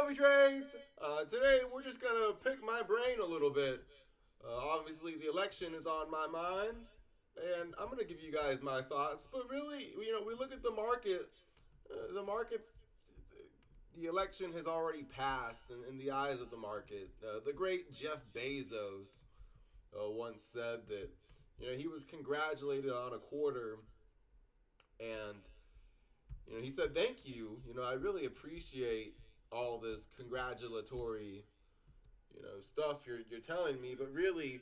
Coffee Trades! Today we're just gonna pick my brain a little bit. Obviously, the election is on my mind, and I'm gonna give you guys my thoughts. But really, we look at the market. The market, the election has already passed in the eyes of the market. The great Jeff Bezos once said that he was congratulated on a quarter, and he said, "Thank you. I really appreciate all this congratulatory, stuff you're telling me, but really,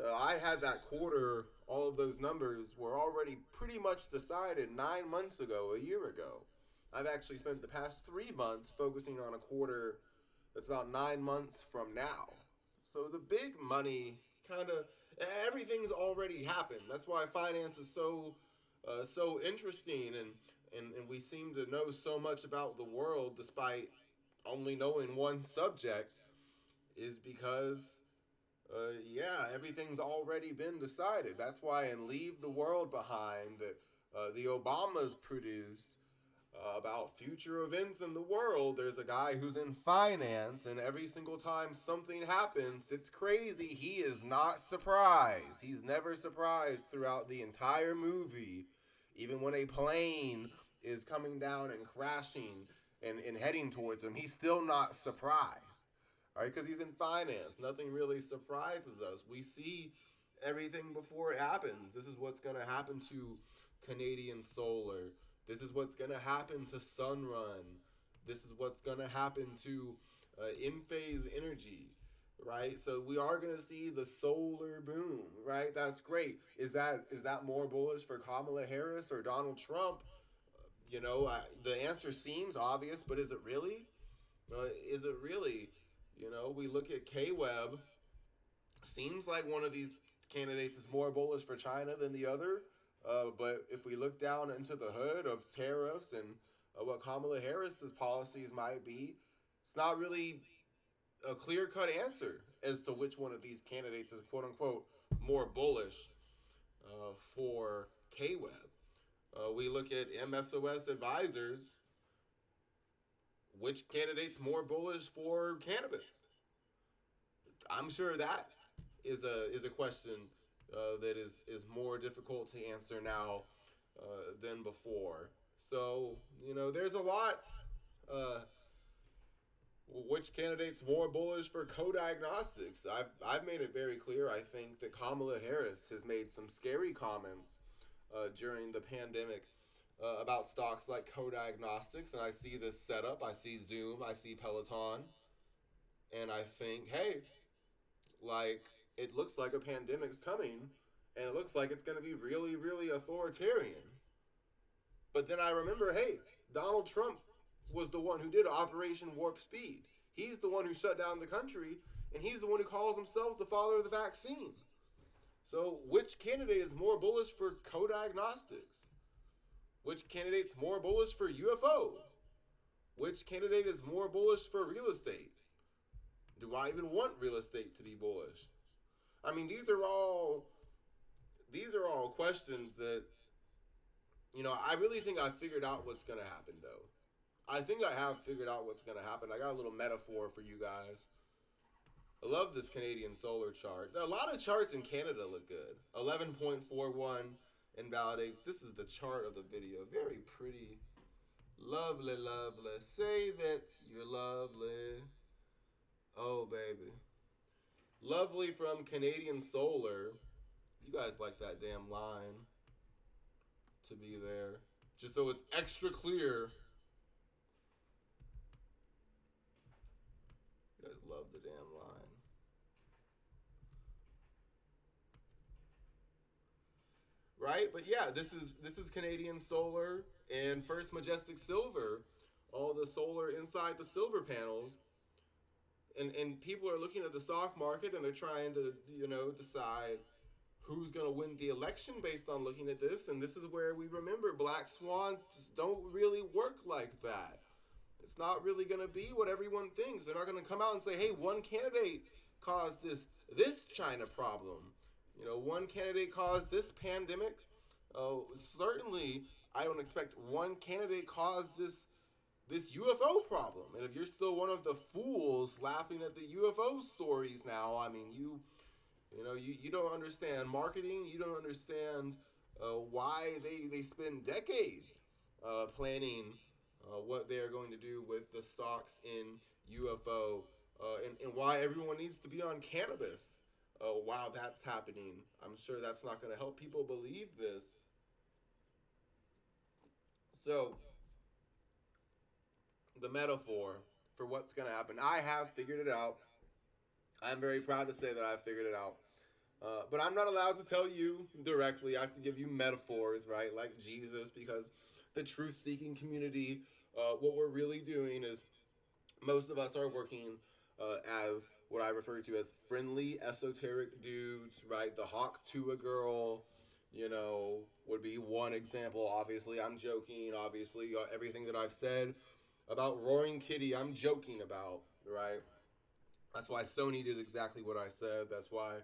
I had that quarter. All of those numbers were already pretty much decided 9 months ago, a year ago. I've actually spent the past 3 months focusing on a quarter that's about 9 months from now. So the big money kind of everything's already happened. That's why finance is so interesting, and we seem to know so much about the world despite only knowing one subject, is because yeah, everything's already been decided. That's why in Leave the World Behind that the Obamas produced about future events in the world, there's a guy who's in finance, and every single time something happens, it's crazy. He is not surprised. He's never surprised throughout the entire movie. Even when a plane is coming down and crashing and heading towards him, he's still not surprised. All right, because he's in finance. Nothing really surprises us. We see everything before it happens. This is what's going to happen to Canadian Solar. This is what's going to happen to Sunrun. This is what's going to happen to in-phase energy, right? So we are going to see the solar boom, right? That's great. Is that more bullish for Kamala Harris or Donald Trump? The answer seems obvious, but is it really? Is it really? We look at K Web. Seems like one of these candidates is more bullish for China than the other. But if we look down into the hood of tariffs and what Kamala Harris's policies might be, it's not really a clear cut answer as to which one of these candidates is quote unquote more bullish for K Web. We look at MSOS advisors. Which candidate's more bullish for cannabis? I'm sure that is a question that is more difficult to answer now than before. So there's a lot. Uh, which candidate's more bullish for co-diagnostics? I've made it very clear. I think that Kamala Harris has made some scary comments during the pandemic about stocks like co-diagnostics, and I see this setup. I see Zoom. I see Peloton, and I think, hey, like, it looks like a pandemic's coming, and it looks like it's going to be really, really authoritarian. But then I remember, hey, Donald Trump was the one who did Operation Warp Speed. He's the one who shut down the country, and he's the one who calls himself the father of the vaccine. So, which candidate is more bullish for co-diagnostics? Which candidate's more bullish for UFO? Which candidate is more bullish for real estate? Do I even want real estate to be bullish? I mean, these are all questions that I really think I figured out what's gonna happen though. I think I have figured out what's gonna happen. I got a little metaphor for you guys. I love this Canadian solar chart. A lot of charts in Canada look good. 11.41 invalidates. This is the chart of the video. Very pretty. Lovely, lovely. Say that you're lovely. Oh, baby. Lovely from Canadian Solar. You guys like that damn line to be there. Just so it's extra clear. You guys love the damn line. Right? But yeah, this is Canadian Solar and First Majestic Silver. All the solar inside the silver panels. And people are looking at the stock market and they're trying to, decide who's going to win the election based on looking at this. And this is where we remember black swans don't really work like that. It's not really going to be what everyone thinks. They're not going to come out and say, hey, one candidate caused this China problem. One candidate caused this pandemic. Certainly, I don't expect one candidate caused this this UFO problem. And if you're still one of the fools laughing at the UFO stories now, I mean, you don't understand marketing. You don't understand why they spend decades planning what they are going to do with the stocks in UFO, and why everyone needs to be on cannabis while that's happening. I'm sure that's not going to help people believe this. So, the metaphor for what's going to happen, I have figured it out. I'm very proud to say that I've figured it out. But I'm not allowed to tell you directly. I have to give you metaphors, right? Like Jesus, because the truth seeking community, what we're really doing is most of us are working as what I refer to as friendly, esoteric dudes, right? The hawk to a girl, would be one example. Obviously, I'm joking. Obviously, everything that I've said about Roaring Kitty, I'm joking about, right? That's why Sony did exactly what I said. That's why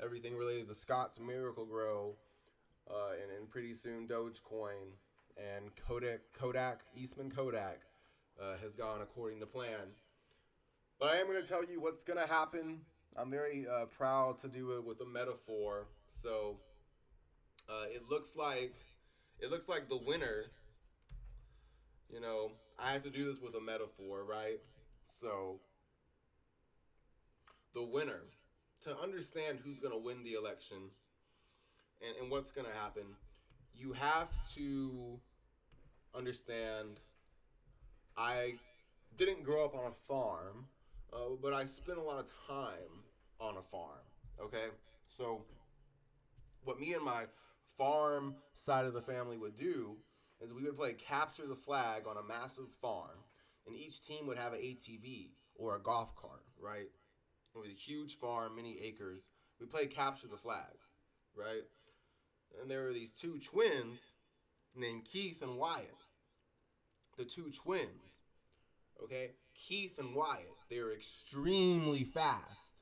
everything related to Scott's Miracle Grow, and pretty soon Dogecoin and Kodak Eastman Kodak has gone according to plan. But I am going to tell you what's going to happen. I'm very proud to do it with a metaphor. So it looks like the winner. I have to do this with a metaphor, right? So the winner, to understand who's going to win the election and what's going to happen, you have to understand I didn't grow up on a farm, but I spent a lot of time on a farm. Okay? So, what me and my farm side of the family would do is we would play capture the flag on a massive farm, and each team would have an ATV or a golf cart, right? It was a huge farm, many acres. We played capture the flag, right? And there were these two twins named Keith and Wyatt. The two twins, okay? Keith and Wyatt, they were extremely fast.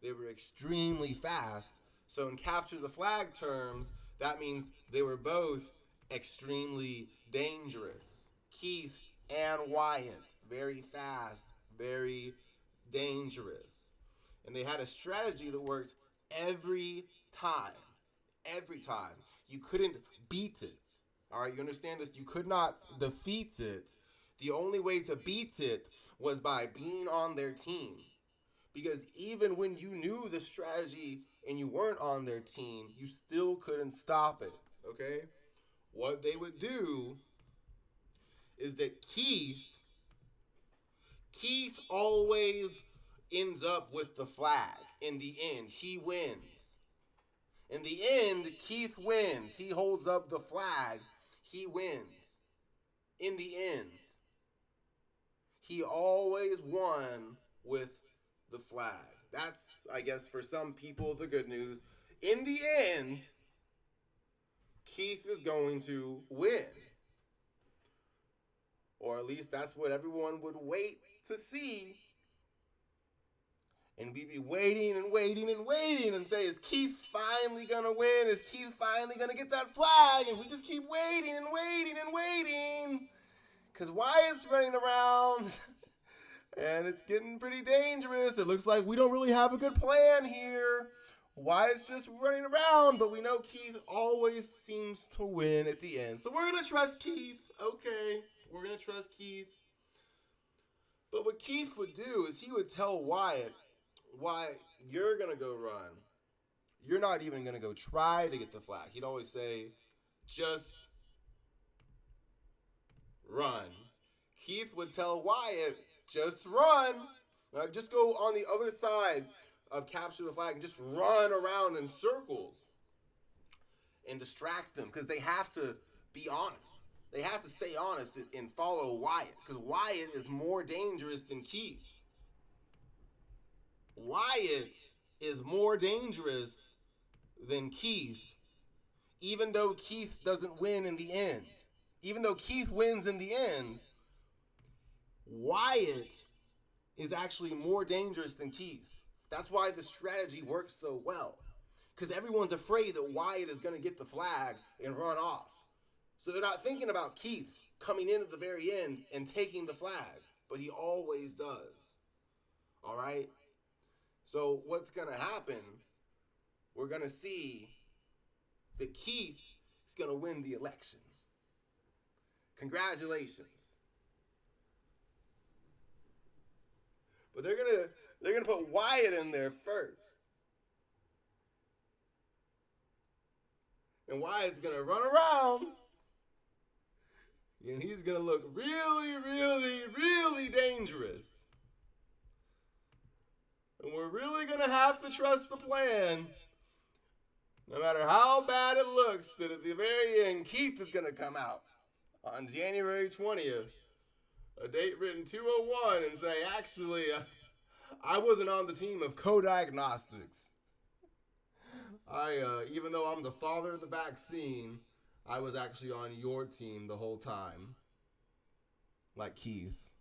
They were extremely fast. So in capture the flag terms, that means they were both extremely dangerous. Keith and Wyatt, very fast, very dangerous. And they had a strategy that worked every time. Every time. You couldn't beat it. All right, you understand this? You could not defeat it. The only way to beat it was by being on their team. Because even when you knew the strategy and you weren't on their team, you still couldn't stop it. Okay? What they would do is that Keith always ends up with the flag in the end. He wins. In the end, Keith wins. He holds up the flag. He wins. In the end, he always won with the flag. That's, I guess, for some people, the good news. In the end, Keith is going to win. Or at least that's what everyone would wait to see. And we'd be waiting and waiting and waiting and say, is Keith finally going to win? Is Keith finally going to get that flag? And we just keep waiting and waiting and waiting. Because Wyatt's running around. And it's getting pretty dangerous. It looks like we don't really have a good plan here. Wyatt's just running around. But we know Keith always seems to win at the end. So we're going to trust Keith. Okay, we're going to trust Keith. But what Keith would do is he would tell Wyatt, you're going to go run. You're not even going to go try to get the flag. He'd always say, just run. Keith would tell Wyatt, just run. Right? Just go on the other side of capture the flag and just run around in circles and distract them because they have to be honest. They have to stay honest and follow Wyatt because Wyatt is more dangerous than Keith. Wyatt is more dangerous than Keith, even though Keith doesn't win in the end. Even though Keith wins in the end, Wyatt is actually more dangerous than Keith. That's why the strategy works so well. Because everyone's afraid that Wyatt is going to get the flag and run off. So they're not thinking about Keith coming in at the very end and taking the flag, but he always does. All right? So what's going to happen, we're going to see that Keith is going to win the election. Congratulations. But they're gonna put Wyatt in there first. And Wyatt's gonna run around. And he's gonna look really, really, really dangerous. And we're really gonna have to trust the plan. No matter how bad it looks, that at the very end, Keith is gonna come out on January 20th, a date written 201, and say, actually, I wasn't on the team of co-diagnostics. Even though I'm the father of the vaccine, I was actually on your team the whole time. Like Keith.